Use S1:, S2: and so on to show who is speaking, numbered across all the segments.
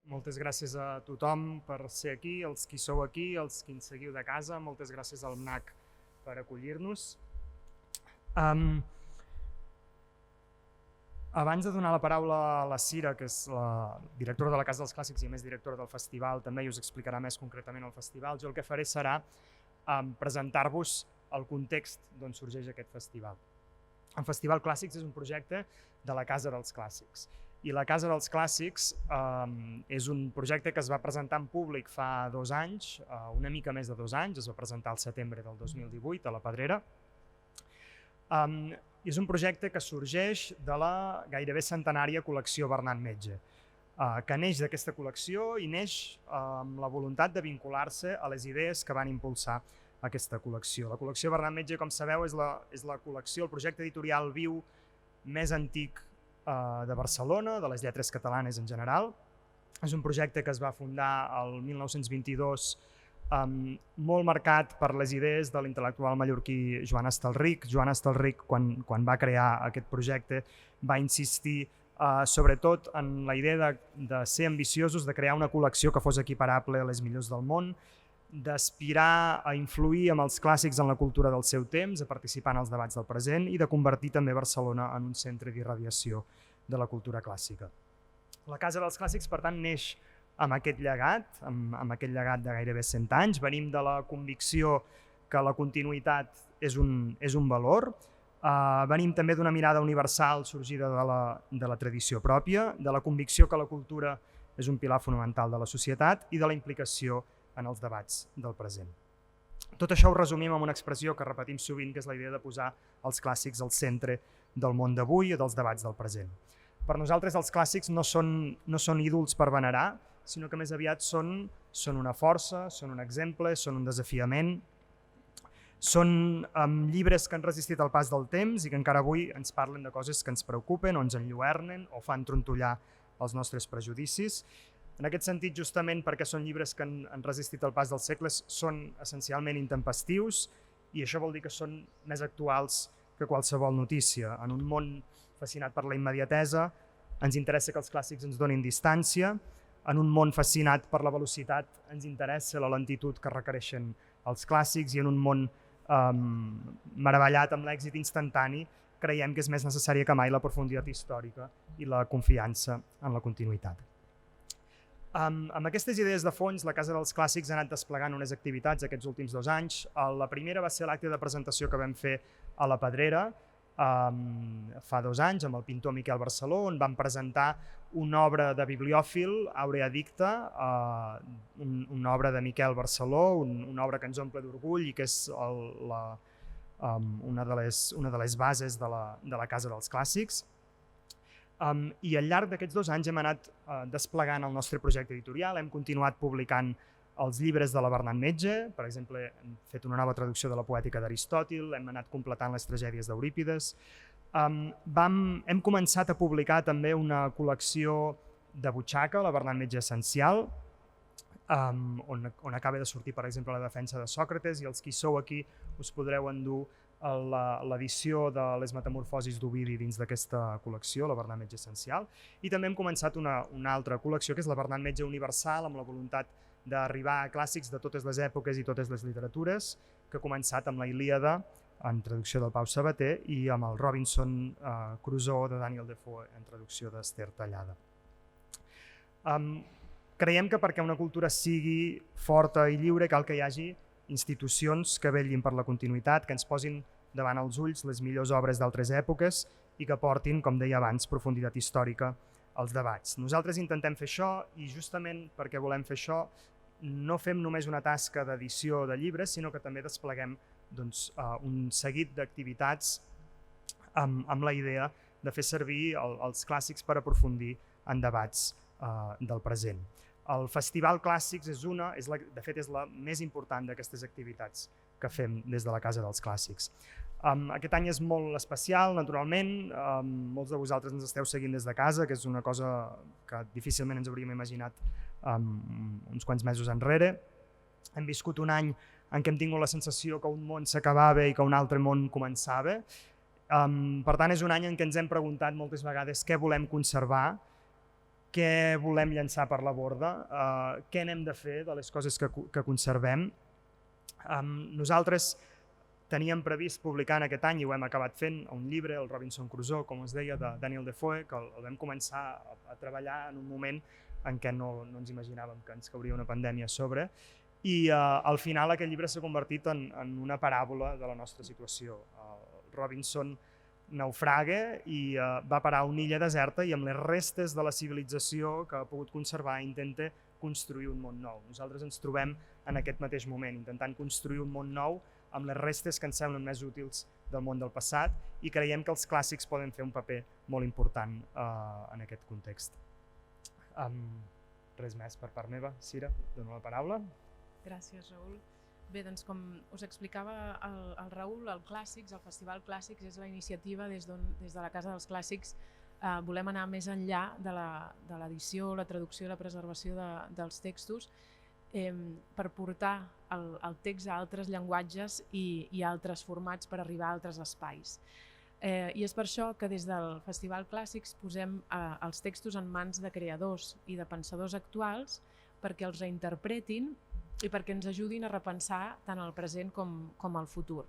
S1: Moltes gràcies a tothom per ser aquí, els qui sou aquí, els qui ens seguiu de casa, moltes gràcies al MNAC per acollir-nos. Abans de donar la paraula a la Cira, que és la directora de la Casa dels Clàssics i a més directora del festival, també i us explicarà més concretament el festival, jo el que faré serà presentar-vos el context d'on sorgeix aquest festival. El Festival Clàssics és un projecte de la Casa dels Clàssics. I la Casa dels Clàssics és un projecte que es va presentar en públic fa 2 anys, una mica més de 2 anys, es va presentar al setembre del 2018 a la Pedrera. És un projecte que sorgeix de la gairebé centenària col·lecció Bernat Metge, que neix d'aquesta col·lecció i neix amb la voluntat de vincular-se a les idees que van impulsar aquesta col·lecció. La col·lecció Bernat Metge, com sabeu, és la col·lecció, el projecte editorial viu més antic de Barcelona, de les lletres catalanes en general. És un projecte que es va fundar el 1922, molt marcat per les idees de l'intel·lectual mallorquí Joan Estelric. Joan Estelric, quan va crear aquest projecte, va insistir sobretot en la idea de ser ambiciosos, de crear una col·lecció que fos equiparable a les millors del món, d'aspirar a influir amb els clàssics en la cultura del seu temps, a participar en els debats del present i de convertir també Barcelona en un centre d'irradiació de la cultura clàssica. La Casa dels Clàssics, per tant, neix amb aquest llegat, de gairebé 100 anys. Venim de la convicció que la continuïtat és un valor. Venim també d'una mirada universal sorgida de la tradició pròpia, de la convicció que la cultura és un pilar fonamental de la societat i de la implicació en els debats del present. Tot això ho resumim amb una expressió que repetim sovint, que és la idea de posar els clàssics al centre del món d'avui i dels debats del present. Per nosaltres els clàssics no són ídols per venerar, sinó que més aviat són una força, són un exemple, són un desafiament, són llibres que han resistit el pas del temps i que encara avui ens parlen de coses que ens preocupen o ens enlluernen o fan trontollar els nostres prejudicis. En aquest sentit, justament perquè són llibres que han resistit el pas dels segles, són essencialment intempestius i això vol dir que són més actuals que qualsevol notícia. En un món fascinat per la immediatesa, ens interessa que els clàssics ens donin distància. En un món fascinat per la velocitat, ens interessa la lentitud que requereixen els clàssics i en un món meravellat amb l'èxit instantani, creiem que és més necessària que mai la profunditat històrica i la confiança en la continuïtat. Amb aquestes idees de fons, la Casa dels Clàssics ha anat desplegant unes activitats aquests últims 2 anys. La primera va ser l'acte de presentació que vam fer a la Pedrera fa 2 anys amb el pintor Miquel Barceló, on vam presentar una obra de bibliòfil, Aurea Dicta, una obra de Miquel Barceló, una obra que ens omple d'orgull i que és una de les bases de la Casa dels Clàssics. I al llarg d'aquests 2 anys hem anat desplegant el nostre projecte editorial, hem continuat publicant els llibres de la Bernat Metge, per exemple, hem fet una nova traducció de la poètica d'Aristòtil, hem anat completant les tragèdies d'Eurípides. Hem començat a publicar també una col·lecció de butxaca, la Bernat Metge Essencial, on acaba de sortir, per exemple, la defensa de Sòcrates, i els qui sou aquí us podreu endur l'edició de les Metamorfosis d'Ovidi dins d'aquesta col·lecció, la Bernat Metge Essencial, i també hem començat una altra col·lecció que és la Bernat Metge Universal, amb la voluntat d'arribar a clàssics de totes les èpoques i totes les literatures, que ha començat amb la Ilíada, en traducció del Pau Sabater, i amb el Robinson Crusoe de Daniel Defoe, en traducció d'Ester Tallada. Creiem que perquè una cultura sigui forta i lliure cal que hi hagi institucions que vetllin per la continuïtat, que ens posin davant els ulls les millors obres d'altres èpoques i que portin, com deia abans, profunditat històrica als debats. Nosaltres intentem fer això i justament perquè volem fer això no fem només una tasca d'edició de llibres, sinó que també despleguem un seguit d'activitats amb la idea de fer servir els clàssics per aprofundir en debats del present. El Festival Clàssics de fet és la més important d'aquestes activitats que fem des de la Casa dels Clàssics. Aquest any és molt especial, naturalment, molts de vosaltres ens esteu seguint des de casa, que és una cosa que difícilment ens hauríem imaginat uns quants mesos enrere. Hem viscut un any en què hem tingut la sensació que un món s'acabava i que un altre món començava. Per tant, és un any en què ens hem preguntat moltes vegades què volem conservar, què volem llançar per la borda, què n'hem de fer de les coses que conservem. Nosaltres teníem previst publicar en aquest any, i ho hem acabat fent, un llibre, el Robinson Crusoe, com es deia, de Daniel Defoe, que el vam començar a treballar en un moment en què no ens imaginàvem que ens cauria una pandèmia a sobre, i al final aquest llibre s'ha convertit en una paràbola de la nostra situació. Robinson naufraga i va parar a una illa deserta i amb les restes de la civilització que ha pogut conservar intenta construir un món nou. Nosaltres ens trobem en aquest mateix moment, intentant construir un món nou amb les restes que ens semblen més útils del món del passat, i creiem que els clàssics poden fer un paper molt important en aquest context. Res més per part meva. Cira, dono la paraula.
S2: Gràcies, Raül. Bé, doncs com us explicava el Raül, el Clàssics, el Festival Clàssics és la iniciativa des de la Casa dels Clàssics. Volem anar més enllà de l'edició, la traducció i la preservació dels textos per portar el text a altres llenguatges i a altres formats per arribar a altres espais. I és per això que des del Festival Clàssics posem els textos en mans de creadors i de pensadors actuals perquè els reinterpretin i perquè ens ajudin a repensar tant el present com el futur.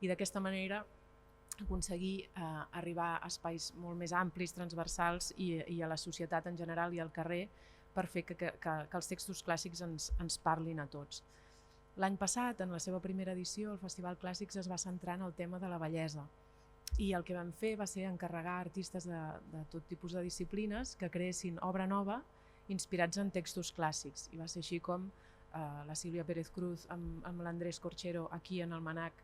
S2: I d'aquesta manera aconseguir arribar a espais molt més amplis, transversals i a la societat en general i al carrer per fer que els textos clàssics ens parlin a tots. L'any passat, en la seva primera edició, el Festival Clàssics es va centrar en el tema de la bellesa. I el que vam fer va ser encarregar a artistes de tot tipus de disciplines que creessin obra nova inspirats en textos clàssics. I va ser així com la Sílvia Pérez Cruz amb l'Andrés Corchero aquí en el Manac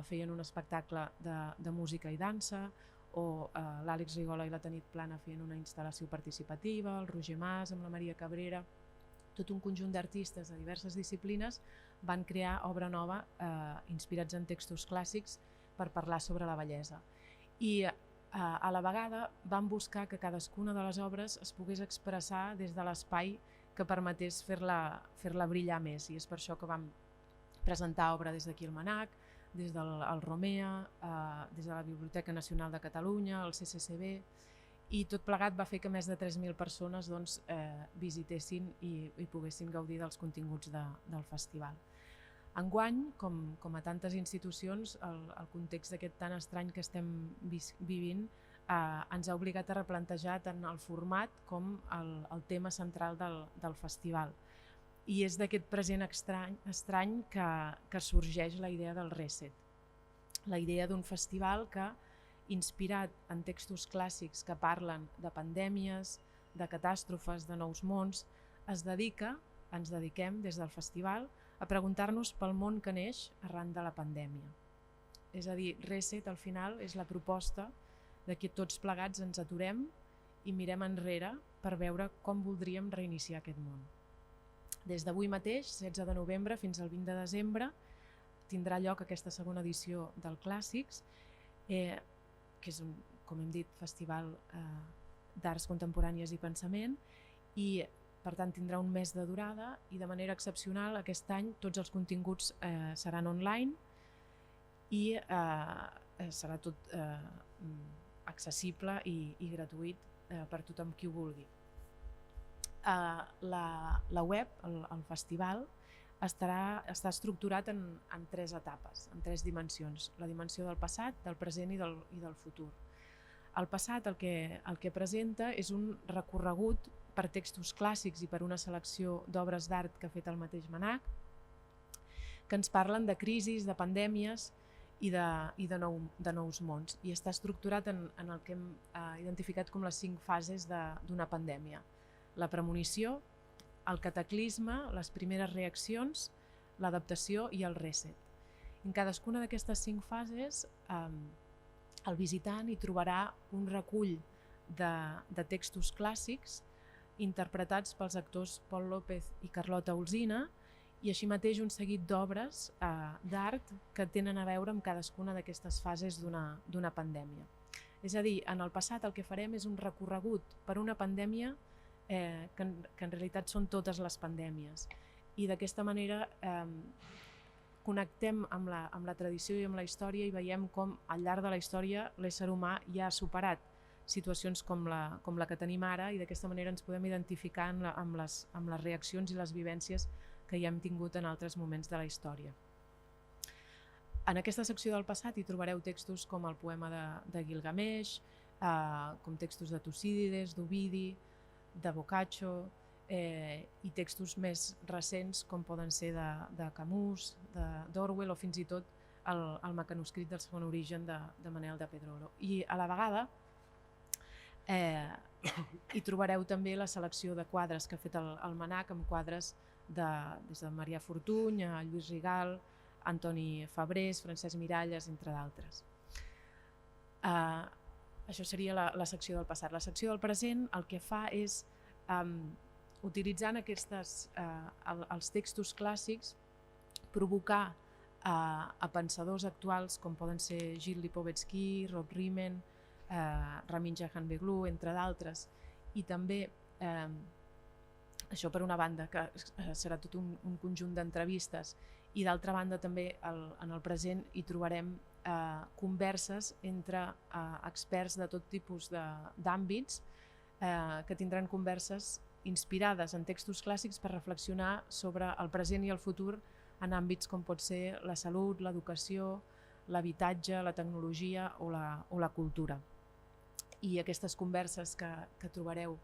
S2: feien un espectacle de música i dansa, o l'Àlex Rigola i la Tanit Plana feien una instal·lació participativa, el Roger Mas amb la Maria Cabrera, tot un conjunt d'artistes de diverses disciplines van crear obra nova inspirats en textos clàssics per parlar sobre la bellesa. I a la vegada van buscar que cadascuna de les obres es pogués expressar des de l'espai que permetés fer-la brillar més, i és per això que vam presentar obra des d'aquí al Manac, des del Romea, des de la Biblioteca Nacional de Catalunya, el CCCB, i tot plegat va fer que més de 3.000 persones visitessin i poguessin gaudir dels continguts del festival. Enguany, com a tantes institucions, el context d'aquest tan estrany que estem vivint ens ha obligat a replantejar tant el format com el tema central del festival. I és d'aquest present estrany que sorgeix la idea del Reset, la idea d'un festival que, inspirat en textos clàssics que parlen de pandèmies, de catàstrofes, de nous mons, ens dediquem des del festival a preguntar-nos pel món que neix arran de la pandèmia. És a dir, Reset al final és la proposta de que tots plegats ens aturem i mirem enrere per veure com voldríem reiniciar aquest món. Des d'avui mateix, 16 de novembre fins al 20 de desembre, tindrà lloc aquesta segona edició del Clàssics, que és, com hem dit, festival d'arts contemporànies i pensament, i per tant tindrà un mes de durada, i de manera excepcional aquest any tots els continguts seran online i serà tot accessible i gratuït per tothom qui ho vulgui. La web, el festival, està estructurat en 3 etapes, en 3 dimensions: la dimensió del passat, del present i del futur. El passat el que presenta és un recorregut per textos clàssics i per una selecció d'obres d'art que ha fet el mateix Manac, que ens parlen de crisis, de pandèmies i de nous mons, i està estructurat en el que hem identificat com les 5 fases d'una pandèmia: la premonició, el cataclisme, les primeres reaccions, l'adaptació i el reset. En cadascuna d'aquestes 5 fases el visitant hi trobarà un recull de textos clàssics interpretats pels actors Pol López i Carlota Olsina, i així mateix un seguit d'obres d'art que tenen a veure amb cadascuna d'aquestes fases d'una pandèmia. És a dir, en el passat el que farem és un recorregut per una pandèmia que en realitat són totes les pandèmies, i d'aquesta manera connectem amb la tradició i amb la història i veiem com al llarg de la història l'ésser humà ja ha superat situacions com la que tenim ara, i d'aquesta manera ens podem identificar amb les reaccions i les vivències que ja hem tingut en altres moments de la història. En aquesta secció del passat hi trobareu textos com el poema de Gilgamesh, com textos de Tucídides, d'Ovidi, de Boccaccio, i textos més recents com poden ser de Camus, d'Orwell, o fins i tot el mecanoscrit del segon origen de Manel de Pedrolo. I a la vegada hi trobareu també la selecció de quadres que ha fet el MNAC, amb quadres des de Marià Fortuny a Lluís Rigal, Antoni Fabrés, Francesc Miralles, entre d'altres. Això seria la secció del passat. La secció del present el que fa és, utilitzant els textos clàssics, provocar a pensadors actuals com poden ser Gilles Lipovetsky, Rob Riemann, Ramin Jahanbegloo, entre d'altres, i també, això per una banda, que serà tot un conjunt d'entrevistes, i d'altra banda també en el present hi trobarem converses entre experts de tot tipus d'àmbits que tindran converses inspirades en textos clàssics per reflexionar sobre el present i el futur en àmbits com pot ser la salut, l'educació, l'habitatge, la tecnologia o la cultura. I aquestes converses que trobareu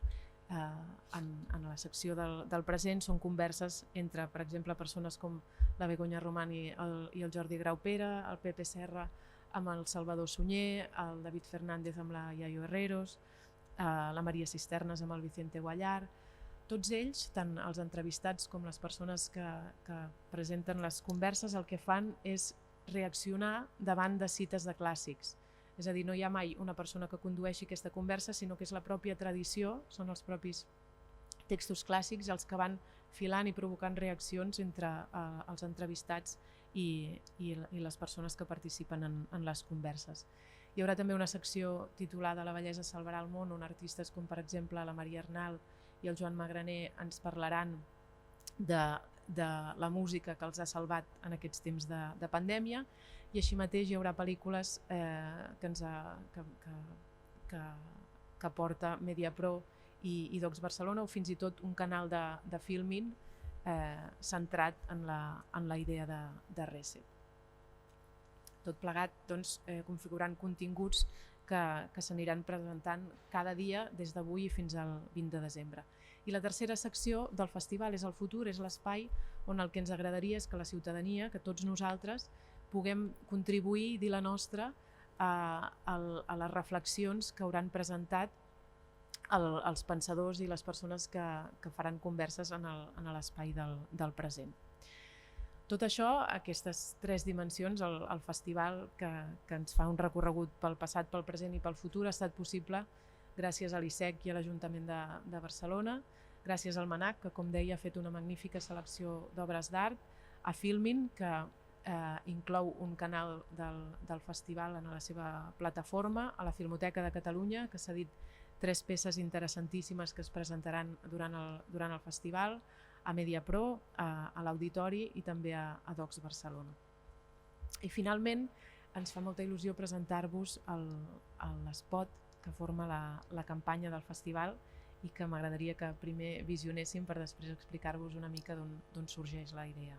S2: en la secció del present són converses entre, per exemple, persones com la Begoña Román i el Jordi Graupera, el Pepe Serra amb el Salvador Sunyer, el David Fernández amb la Yayo Herreros, la Maria Cisternes amb el Vicente Guallar. Tots ells, tant els entrevistats com les persones que presenten les converses, el que fan és reaccionar davant de cites de clàssics. És a dir, no hi ha mai una persona que condueixi aquesta conversa, sinó que és la pròpia tradició, són els propis textos clàssics els que van filant i provocant reaccions entre els entrevistats i les persones que participen en les converses. Hi haurà també una secció titulada La bellesa salvarà el món, on artistes com per exemple la Maria Arnal i el Joan Magraner ens parlaran de la música que els ha salvat en aquests temps de pandèmia, i així mateix hi haurà pel·lícules que porta Mediapro i Docs Barcelona, o fins i tot un canal de Filmin centrat en la idea de Reset. Tot plegat configurant continguts que s'aniran presentant cada dia des d'avui fins al 20 de desembre. I la tercera secció del festival és el futur, és l'espai on el que ens agradaria és que la ciutadania, que tots nosaltres, puguem contribuir i dir la nostra a les reflexions que hauran presentat els pensadors i les persones que faran converses en l'espai del present. Tot això, aquestes tres dimensions, el festival que ens fa un recorregut pel passat, pel present i pel futur, ha estat possible gràcies a l'ISEC i a l'Ajuntament de Barcelona, gràcies al MNAC, que com deia ha fet una magnífica selecció d'obres d'art, a Filmin, que inclou un canal del festival en la seva plataforma, a la Filmoteca de Catalunya, que s'ha dit 3 peces interessantíssimes que es presentaran durant el festival, a Mediapro, a l'Auditori i també a Docs Barcelona. I finalment ens fa molta il·lusió presentar-vos l'espot que forma la campanya del festival i que m'agradaria que primer visionéssim per després explicar-vos una mica d'on sorgeix la idea.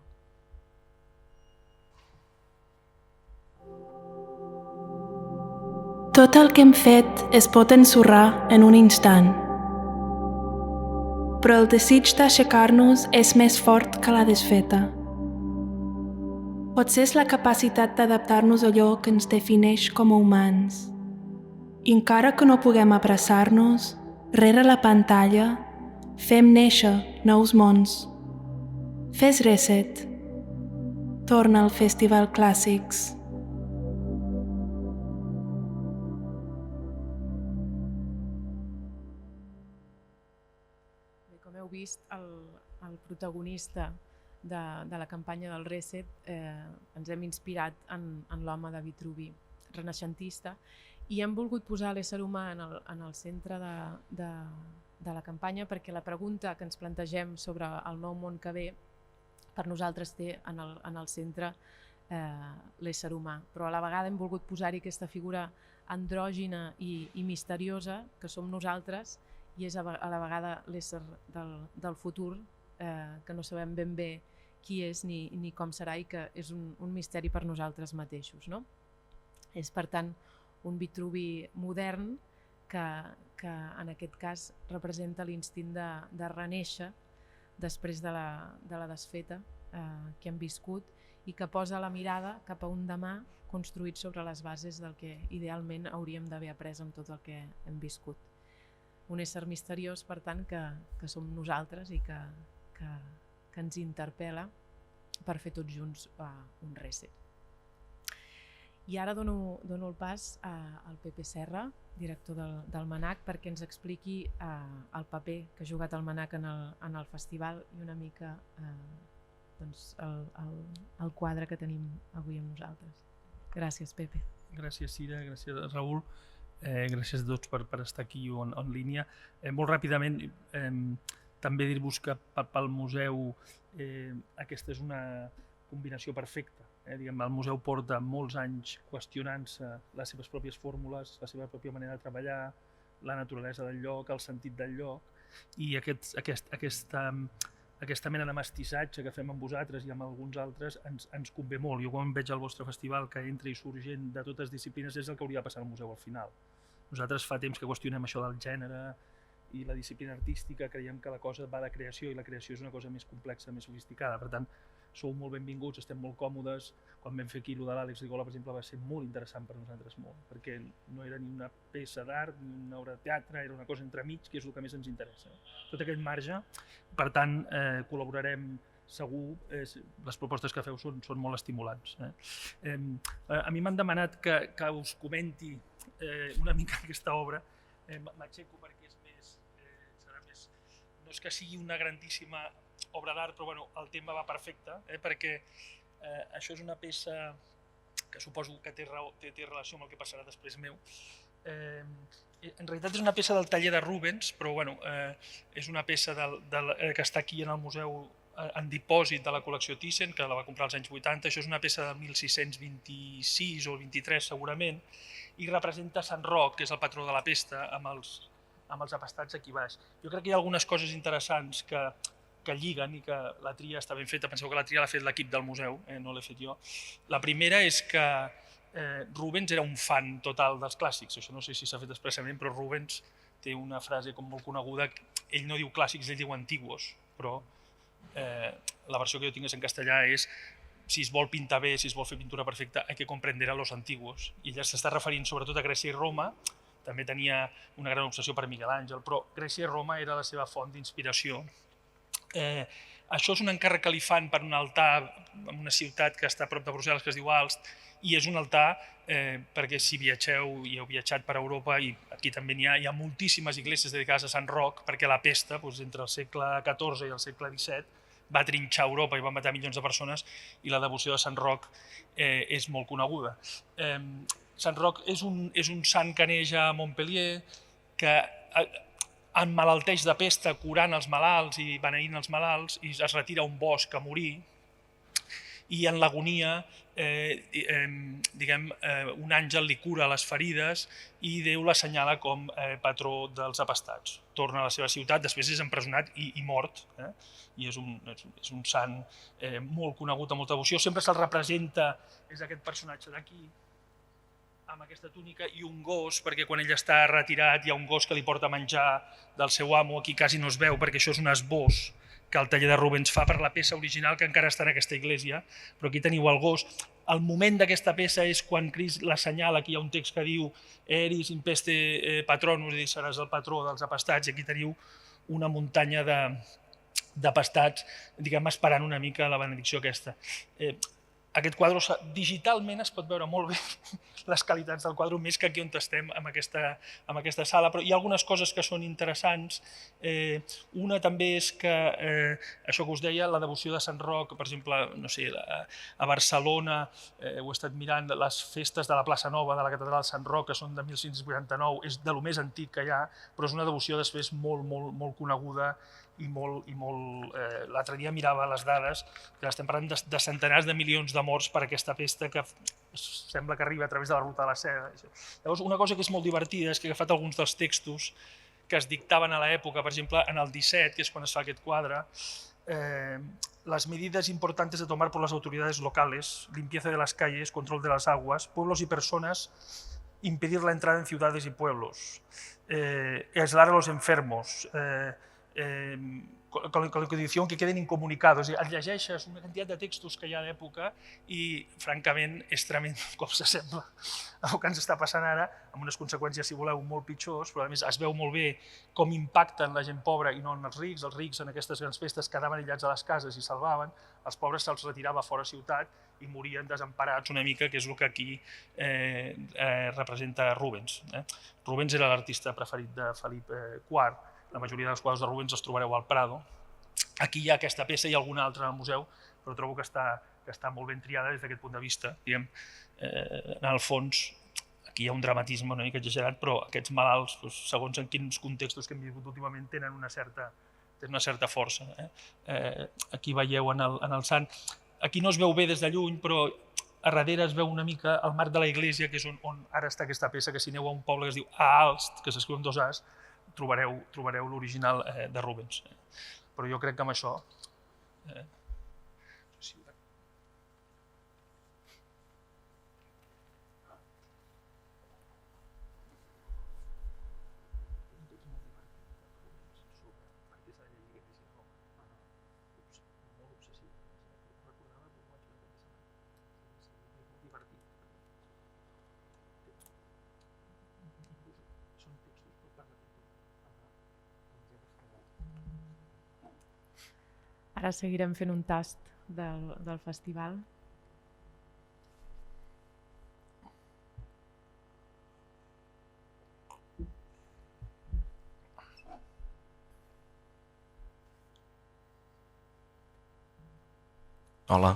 S3: Tot el que hem fet es pot ensorrar en un instant, però el desig d'aixecar-nos és més fort que la desfeta. Potser és la capacitat d'adaptar-nos a allò que ens defineix com a humans. I encara que no puguem abraçar-nos, rere la pantalla, fem néixer nous mons. Fes Reset. Torna al Festival Clàssics.
S2: Com heu vist, el protagonista de la campanya del Reset ens hem inspirat en l'home de Vitruvi, renaixentista, i hem volgut posar l'ésser humà en el centre de la campanya perquè la pregunta que ens plantegem sobre el nou món que ve per nosaltres té en el centre l'ésser humà, però a la vegada hem volgut posar-hi aquesta figura andrògina i misteriosa que som nosaltres, i és a la vegada l'ésser del futur, que no sabem ben bé qui és ni com serà i que és un misteri per nosaltres mateixos, no? És, per tant, un Vitruvi modern que en aquest cas representa l'instint de renéixer després de la desfeta que hem viscut i que posa la mirada cap a un demà construït sobre les bases del que idealment hauríem d'haver après amb tot el que hem viscut. Un ésser misteriós, per tant, que som nosaltres i que ens interpel·la per fer tots junts un reset. I ara dono el pas al Pepe Serra, director del MNAC, perquè ens expliqui el paper que ha jugat el MNAC en el festival i una mica el quadre que tenim avui amb nosaltres. Gràcies, Pepe.
S4: Gràcies, Cira, gràcies, Raül. Gràcies a tots per estar aquí en línia. Molt ràpidament, també dir-vos que pel museu aquesta és una combinació perfecta. El museu porta molts anys qüestionant-se les seves pròpies fórmules, la seva pròpia manera de treballar, la naturalesa del lloc, el sentit del lloc, i aquesta mena de mestissatge que fem amb vosaltres i amb alguns altres ens convé molt. Jo quan veig el vostre festival que entra i surt gent de totes disciplines és el que hauria de passar al museu al final. Nosaltres fa temps que qüestionem això del gènere i la disciplina artística, creiem que la cosa va de creació i la creació és una cosa més complexa, més sofisticada. Per tant, sou molt benvinguts, estem molt còmodes. Quan vam fer aquí el de l'Àlex Rigola, per exemple, va ser molt interessant per nosaltres, molt, perquè no era ni una peça d'art ni una obra de teatre, era una cosa entremig, que és el que més ens interessa. Tot aquest marge, per tant, col·laborarem segur, les propostes que feu són molt estimulants. A mi m'han demanat que us comenti una mica aquesta obra, m'aixeco perquè serà més, no és que sigui una grandíssima obra d'art, però el tema va perfecte, perquè això és una peça que suposo que té relació amb el que passarà després meu. En realitat és una peça del taller de Rubens, però és una peça que està aquí en el museu en dipòsit de la col·lecció Thyssen, que la va comprar als anys 80. Això és una peça de 1626 o 23 segurament, i representa Sant Roc, que és el patró de la pesta, amb els apestats aquí baix. Jo crec que hi ha algunes coses interessants que lliguen i que la tria està ben feta. Penseu que la tria l'ha fet l'equip del museu, no l'he fet jo. La primera és que Rubens era un fan total dels clàssics. Això no sé si s'ha fet expressament, però Rubens té una frase com molt coneguda. Ell no diu clàssics, ell diu antiguos, però la versió que jo tinc en castellà és si es vol pintar bé, si es vol fer pintura perfecta, hay que comprender a los antiguos. I ella s'està referint sobretot a Grècia i Roma. També tenia una gran obsessió per Miguel Àngel, però Grècia i Roma era la seva font d'inspiració. Això és un encàrrec que li fan per un altar en una ciutat que està a prop de Brussel·les, que es diu Aalst, i és un altar perquè si viatgeu i heu viatjat per Europa, i aquí també n'hi ha moltíssimes esglésies dedicades a Sant Roc, perquè la pesta, entre el segle XIV i el segle XVII, va trinxar Europa i va matar milions de persones, i la devoció de Sant Roc és molt coneguda. Sant Roc és un sant que neix a Montpellier, que emmalalteix de pesta curant els malalts i beneint els malalts, i es retira a un bosc a morir, i en l'agonia un àngel li cura les ferides i Déu l'assenyala com patró dels apestats. Torna a la seva ciutat, després és empresonat i mort, i és un sant molt conegut, amb molta devoció. Sempre se'l representa, és aquest personatge d'aquí, amb aquesta túnica i un gos, perquè quan ell està retirat hi ha un gos que li porta menjar del seu amo. Aquí quasi no es veu perquè això és un esbós que el taller de Rubens fa per la peça original que encara està en aquesta església, però aquí teniu el gos. El moment d'aquesta peça és quan Crist l'assenyala, aquí hi ha un text que diu Eris in peste patronus, és a dir, seràs el patró dels apestats, i aquí teniu una muntanya d'apestats, esperant una mica la benedicció aquesta. Aquest quadre digitalment es pot veure molt bé les qualitats del quadre, més que aquí on estem, en aquesta sala, però hi ha algunes coses que són interessants. Una també és que, això que us deia, la devoció de Sant Roc, per exemple, no sé, a Barcelona, ho he estat mirant, les festes de la plaça Nova de la catedral de Sant Roc, que són de 1689, és de lo més antic que hi ha, però és una devoció després molt coneguda i molt... L'altre dia mirava les dades, que estem parlant de centenars de milions de morts per aquesta pesta que sembla que arriba a través de la ruta de la seda. Llavors, una cosa que és molt divertida és que he agafat alguns dels textos que es dictaven a l'època, per exemple, en el 17, que és quan es fa aquest quadre, las medidas importantes de tomar por las autoridades locales, limpieza de las calles, control de las aguas, pueblos y personas, impedir la entrada en ciudades y pueblos, aislar a los enfermos, con la condició que queden incomunicados. Et llegeixes una quantitat de textos que hi ha d'època i, francament, és tremend com s'assembla al que ens està passant ara, amb unes conseqüències, si voleu, molt pitjors, però a més es veu molt bé com impacten la gent pobra i no en els rics en aquestes grans festes quedaven aïllats a les cases i salvaven, els pobres se'ls retirava fora ciutat i morien desemparats una mica, que és el que aquí representa Rubens. Rubens era l'artista preferit de Felip IV, la majoria dels quadres de Rubens els trobareu al Prado. Aquí hi ha aquesta peça i alguna altra al museu, però trobo que està molt ben triada des d'aquest punt de vista. En el fons, aquí hi ha un dramatisme una mica exagerat, però aquests malalts, segons en quins contextos que hem viscut últimament, tenen una certa força. Aquí veieu en el sant, aquí no es veu bé des de lluny, però a darrere es veu una mica el marc de la iglesia, que és on ara està aquesta peça, que si aneu a un poble que es diu Aalst, que s'escriu amb 2 As, trobareu l'original de Rubens. Però jo crec que amb això...
S2: Ara seguirem fent un tast del festival.
S5: Hola.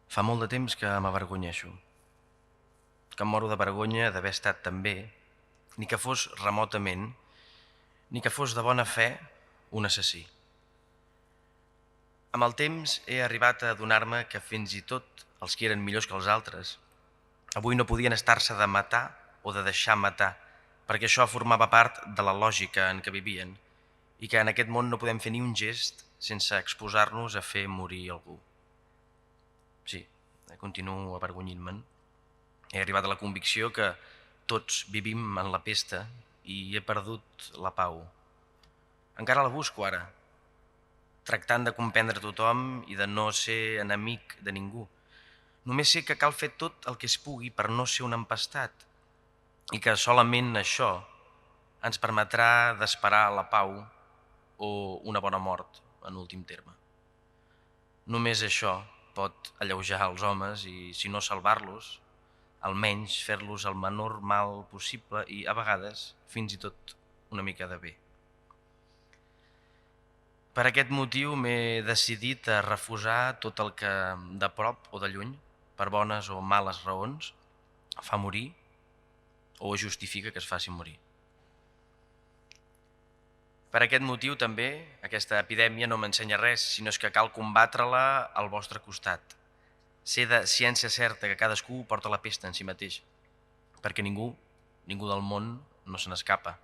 S5: Fa molt de temps que m'avergonyeixo, que em moro de vergonya d'haver estat tan bé, ni que fos remotament, ni que fos de bona fe un assassí. Amb el temps he arribat a adonar-me que fins i tot els que eren millors que els altres avui no podien estar-se de matar o de deixar matar, perquè això formava part de la lògica en què vivien i que en aquest món no podem fer ni un gest sense exposar-nos a fer morir algú. Sí, continuo avergonyint-me'n. He arribat a la convicció que tots vivim en la pesta i he perdut la pau. Encara la busco ara, tractant de comprendre tothom i de no ser enemic de ningú. Només sé que cal fer tot el que es pugui per no ser un empestat i que solament això ens permetrà d'esperar la pau o una bona mort, en últim terme. Només això pot alleujar els homes i, si no salvar-los, almenys fer-los el menor mal possible i, a vegades, fins i tot una mica de bé. Per aquest motiu m'he decidit a refusar tot el que, de prop o de lluny, per bones o males raons, fa morir o justifica que es faci morir. Per aquest motiu també aquesta epidèmia no m'ensenya res, sinó és que cal combatre-la al vostre costat. Sé de ciència certa que cadascú porta la pesta en si mateix, perquè ningú del món no se n'escapa.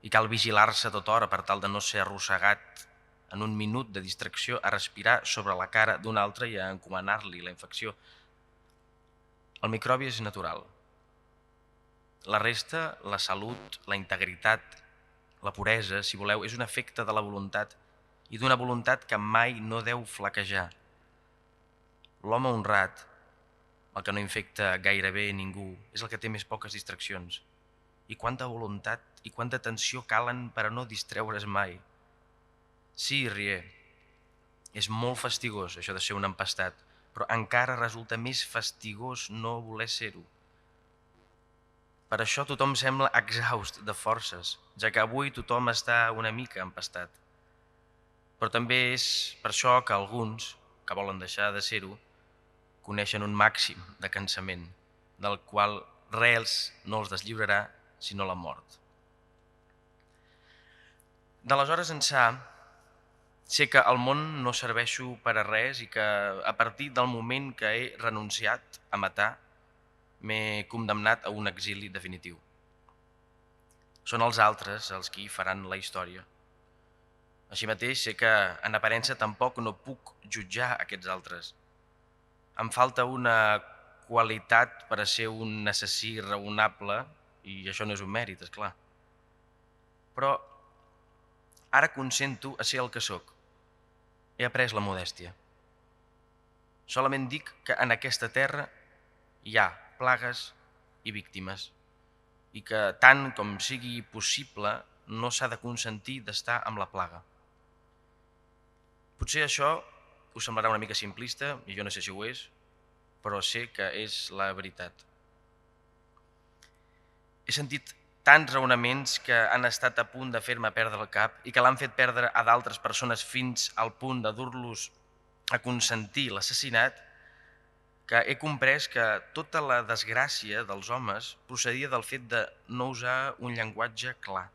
S5: I cal vigilar-se tota hora per tal de no ser arrossegat en un minut de distracció a respirar sobre la cara d'un altre i a encomanar-li la infecció. El microbi és natural. La resta, la salut, la integritat, la puresa, si voleu, és un efecte de la voluntat i d'una voluntat que mai no deu flaquejar. L'home honrat, el que no infecta gairebé ningú, és el que té més poques distraccions. I quanta voluntat i quanta atenció calen per a no distreure's mai. Sí, Rier, és molt fastigós això de ser un empestat, però encara resulta més fastigós no voler ser-ho. Per això tothom sembla exhaust de forces, ja que avui tothom està una mica empestat. Però també és per això que alguns, que volen deixar de ser-ho, coneixen un màxim de cansament, del qual res no els deslliurarà sinó la mort. D'aleshores ençà, Sé que al món no serveixo per a res i que a partir del moment que he renunciat a matar m'he condemnat a un exili definitiu. Són els altres els qui faran la història. Així mateix sé que en aparença tampoc no puc jutjar aquests altres. Em falta una qualitat per a ser un assassí raonable i això no és un mèrit, esclar. Però ara consento a ser el que sóc. He après la modèstia. Solament dic que en aquesta terra hi ha plagues i víctimes i que tant com sigui possible no s'ha de consentir d'estar amb la plaga. Potser això us semblarà una mica simplista i jo no sé si ho és, però sé que és la veritat. He sentit tants raonaments que han estat a punt de fer-me perdre el cap i que l'han fet perdre a d'altres persones fins al punt de dur-los a consentir l'assassinat, que he comprès que tota la desgràcia dels homes procedia del fet de no usar un llenguatge clar.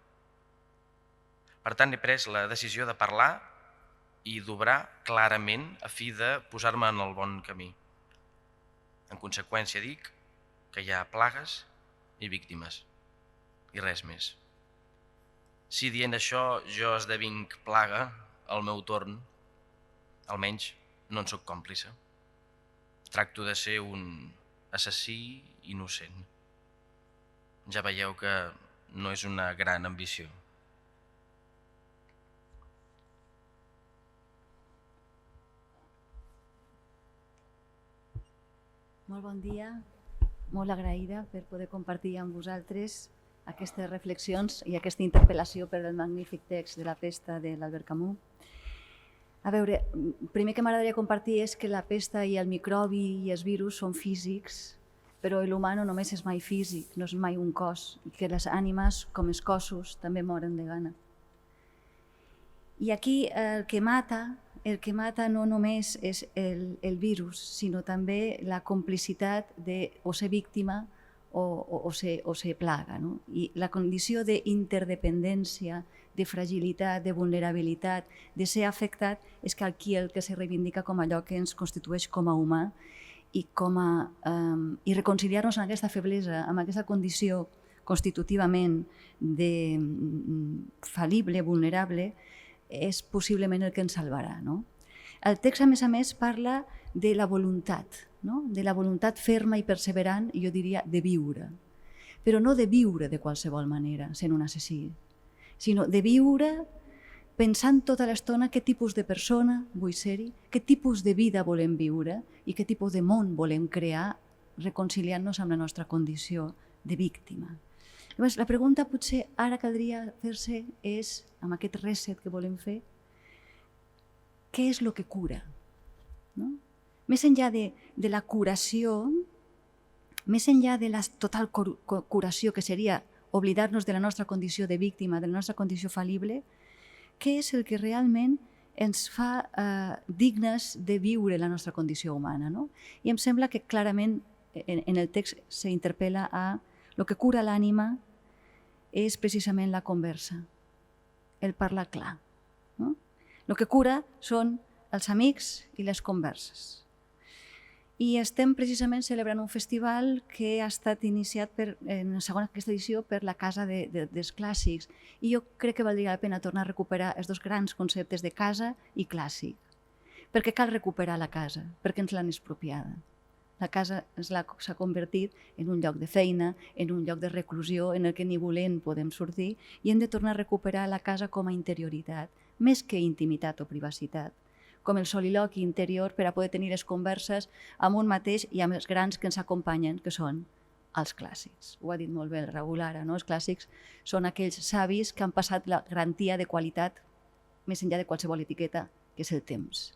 S5: Per tant, he pres la decisió de parlar i d'obrar clarament a fi de posar-me en el bon camí. En conseqüència, dic que hi ha plagues i víctimes, i res més. Si dient això jo esdevinc plaga al meu torn, almenys no en sóc còmplice. Tracto de ser un assassí innocent. Ja veieu que no és una gran ambició.
S6: Molt bon dia, molt agraïda per poder compartir amb vosaltres aquestes reflexions i aquesta interpel·lació per el magnífic text de La pesta de l'Albert Camus. A veure, primer que m'agradaria compartir és que la pesta i el microbi i els virus són físics, però l'humà no només és mai físic, no és mai un cos, i que les ànimes, com els cossos, també moren de gana. I aquí el que mata no només és el virus, sinó també la complicitat de o ser víctima o ser plaga. No? I la condició d'interdependència, de fragilitat, de vulnerabilitat, de ser afectat, és que aquí el que se reivindica com allò que ens constitueix com a humà i reconciliar-nos amb aquesta feblesa, amb aquesta condició constitutivament de fal·lible, vulnerable, és possiblement el que ens salvarà. No? El text, a més, parla de la voluntat, no? De la voluntat ferma i perseverant, i jo diria de viure. Però no de viure de qualsevol manera, sent un assassí, sinó de viure pensant tota l'estona què tipus de persona vull ser-hi, què tipus de vida volem viure i què tipus de món volem crear reconciliant-nos amb la nostra condició de víctima. Llavors, la pregunta potser ara caldria fer-se és, amb aquest reset que volem fer, què és el que cura? No? Més enllà de la curació, més enllà de la total curació, que seria oblidar-nos de la nostra condició de víctima, de la nostra condició fal·lible, què és el que realment ens fa dignes de viure la nostra condició humana? No? I em sembla que clarament en el text s'interpel·la a el que cura l'ànima és precisament la conversa, el parlar clar. No? El que cura són els amics i les converses. I estem precisament celebrant un festival que ha estat iniciat en la segona aquesta edició per la Casa dels Clàssics. I jo crec que valdria la pena tornar a recuperar els dos grans conceptes de casa i clàssic. Perquè cal recuperar la casa, perquè ens l'han expropiada. La casa s'ha convertit en un lloc de feina, en un lloc de reclusió, en el que ni volent podem sortir, i hem de tornar a recuperar la casa com a interioritat, més que intimitat o privacitat, com el soliloqui interior per a poder tenir les converses amb un mateix i amb els grans que ens acompanyen, que són els clàssics. Ho ha dit molt bé el Raül ara, no? Els clàssics són aquells savis que han passat la garantia de qualitat més enllà de qualsevol etiqueta, que és el temps,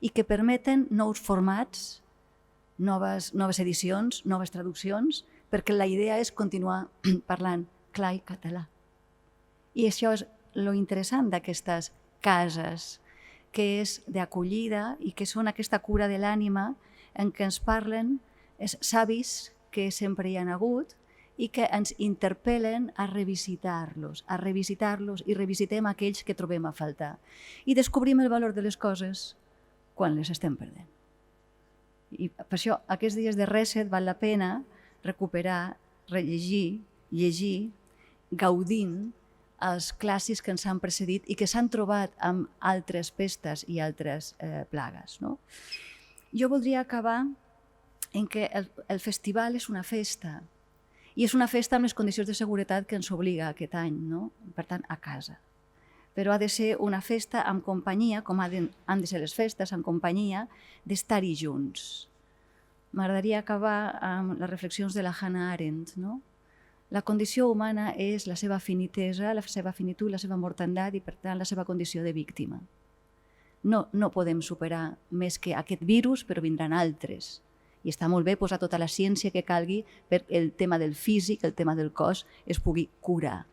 S6: i que permeten nous formats, noves edicions, noves traduccions, perquè la idea és continuar parlant clar i català. I això és lo interessant d'aquestes cases, que és d'acollida i que són aquesta cura de l'ànima en què ens parlen els savis que sempre hi han hagut i que ens interpel·len a revisitar-los i revisitem aquells que trobem a faltar. I descobrim el valor de les coses quan les estem perdent. I per això, aquests dies de reset val la pena recuperar, rellegir, llegir, gaudint els clàssics que ens han precedit i que s'han trobat amb altres pestes i altres plagues. No? Jo voldria acabar en què el festival és una festa, i és una festa amb les condicions de seguretat que ens obliga aquest any, no? Per tant, a casa. Però ha de ser una festa amb companyia, com han de ser les festes, amb companyia, d'estar-hi junts. M'agradaria acabar amb les reflexions de la Hannah Arendt, no? La condició humana és la seva finitesa, la seva finitud, la seva mortandat i, per tant, la seva condició de víctima. No podem superar més que aquest virus, però vindran altres. I està molt bé posar tota la ciència que calgui perquè el tema del físic, el tema del cos, es pugui curar.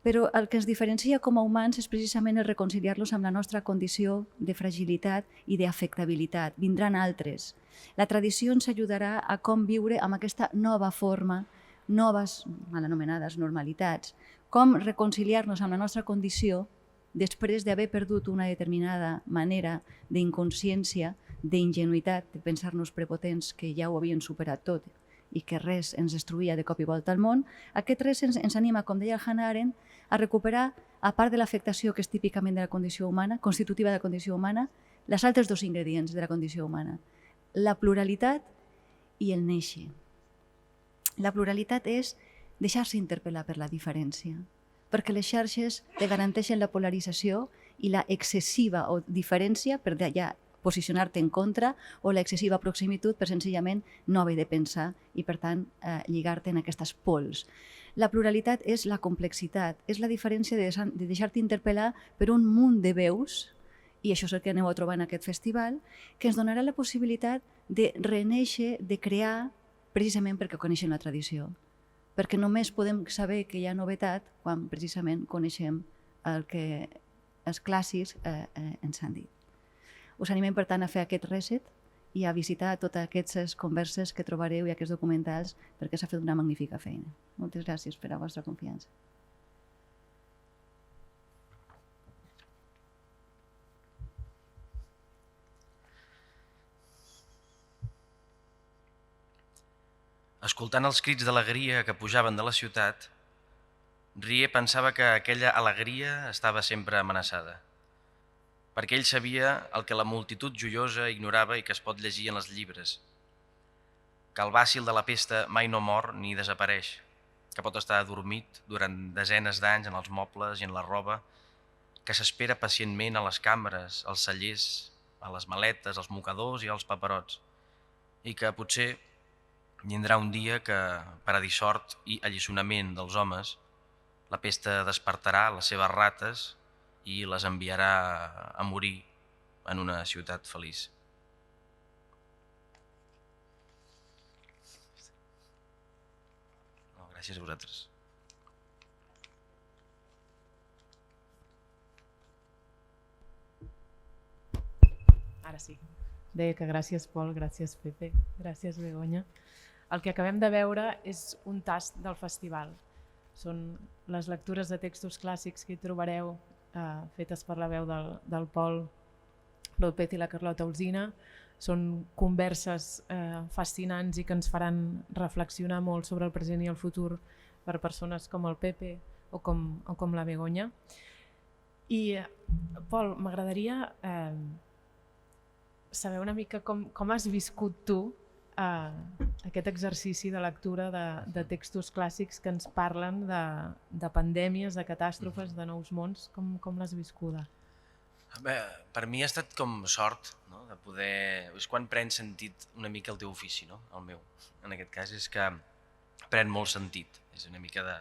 S6: Però el que ens diferencia com a humans és precisament el reconciliar-los amb la nostra condició de fragilitat i d'afectabilitat. Vindran altres. La tradició ens ajudarà a com viure amb aquesta nova forma, noves, mal anomenades, normalitats, com reconciliar-nos amb la nostra condició després d'haver perdut una determinada manera d'inconsciència, d'ingenuïtat, de pensar-nos prepotents que ja ho havien superat tot i que res ens destruïa de cop i volta al món. Aquest res ens anima, com deia Hannah Arendt, a recuperar, a part de l'afectació que és típicament de la condició humana, constitutiva de la condició humana, els altres dos ingredients de la condició humana, la pluralitat i el néixer. La pluralitat és deixar-se interpel·lar per la diferència, perquè les xarxes te garanteixen la polarització i la excessiva o diferència per d'allà posicionar-te en contra o l'excessiva proximitud per senzillament no haver de pensar i, per tant, lligar-te en aquestes pols. La pluralitat és la complexitat, és la diferència de deixar-te interpel·lar per un munt de veus, i això és el que aneu a trobar en aquest festival, que ens donarà la possibilitat de renéixer, de crear, precisament perquè coneixem la tradició. Perquè només podem saber que hi ha novetat quan precisament coneixem el que els clàssics ens han dit. Us animem, per tant, a fer aquest reset i a visitar totes aquestes converses que trobareu i aquests documentals perquè s'ha fet una magnífica feina. Moltes gràcies per la vostra confiança.
S5: Escoltant els crits d'alegria que pujaven de la ciutat, Rie pensava que aquella alegria estava sempre amenaçada, perquè ell sabia el que la multitud joiosa ignorava i que es pot llegir en els llibres, que el bàcil de la pesta mai no mor ni desapareix, que pot estar adormit durant desenes d'anys en els mobles i en la roba, que s'espera pacientment a les cambres, als cellers, a les maletes, als mocadors i als paperots, i que potser vindrà un dia que, per a dissort i alliçonament dels homes, la pesta despertarà les seves rates i les enviarà a morir en una ciutat feliç. No, gràcies a vosaltres.
S2: Ara sí. Deia que gràcies, Pol, gràcies, Pepe, gràcies, Begoña. El que acabem de veure és un tast del festival. Són les lectures de textos clàssics que hi trobareu fetes per la veu del Pol López i la Carlota Olsina. Són converses fascinants i que ens faran reflexionar molt sobre el present i el futur per persones com el Pepe o com la Begoña. I, Pol, m'agradaria saber una mica com has viscut tu aquest exercici de lectura de textos clàssics que ens parlen de pandèmies, de catàstrofes, de nous mons. Com l'has viscuda?
S5: Bé, per mi ha estat com sort, no? De poder... És quan pren sentit una mica el teu ofici, no? El meu. En aquest cas és que pren molt sentit. És una mica de...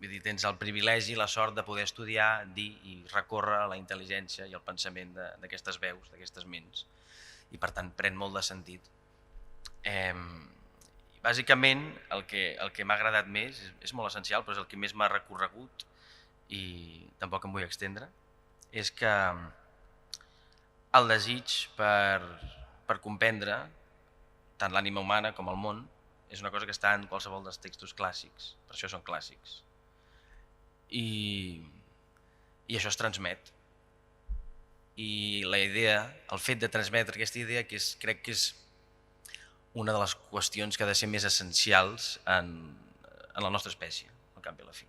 S5: Vull dir, tens el privilegi, la sort de poder estudiar, dir i recórrer a la intel·ligència i el pensament d'aquestes veus, d'aquestes ments. I per tant pren molt de sentit. Bàsicament el que m'ha agradat més, és molt essencial, però és el que més m'ha recorregut i tampoc em vull extendre, és que el desig per comprendre tant l'ànima humana com el món és una cosa que està en qualsevol dels textos clàssics, per això són clàssics. I això es transmet. I la idea, el fet de transmetre aquesta idea, crec que és una de les qüestions que ha de ser més essencials en la nostra espècie, al cap i a la fi.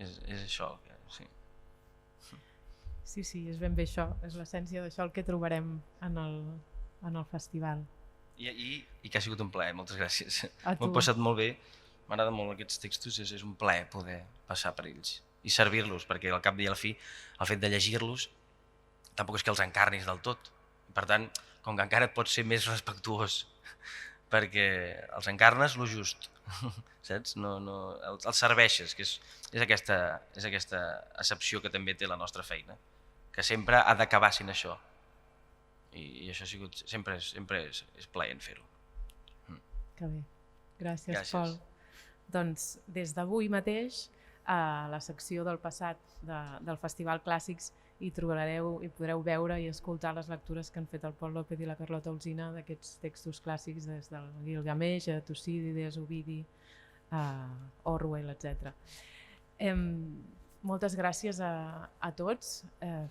S5: És això, sí.
S2: Sí, és ben bé això, és l'essència d'això el que trobarem en el festival.
S5: I que ha sigut un plaer, moltes gràcies.
S2: A tu.
S5: M'ho he passat molt bé, m'agraden molt aquests textos, és un plaer poder passar per ells i servir-los, perquè al cap i a la fi el fet de llegir-los tampoc és que els encarnis del tot. Per tant, com que encara et pots ser més respectuós, perquè els encarnes lo just, saps? Els serveixes, que és aquesta accepció que també té la nostra feina, que sempre ha d'acabar sent això. I això ha sigut, sempre és plaent fer-ho.
S2: Que bé. Gràcies, Pol. Doncs des d'avui mateix, a la secció del passat del Festival Clàssics hi trobareu i podreu veure i escoltar les lectures que han fet el Pol López i la Carlota Alsina d'aquests textos clàssics des del Gilgamesh a Tucídides, Ovidi, Orwell, etc. Moltes gràcies a tots.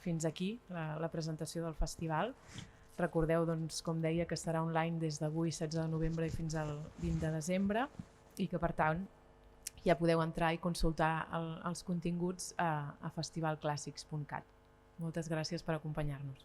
S2: Fins aquí la presentació del festival. Recordeu, doncs, com deia, que estarà online des d'avui, 16 de novembre, i fins al 20 de desembre, i que, per tant, ja podeu entrar i consultar els continguts a festivalclàssics.cat. Moltes gràcies per acompanyar-nos.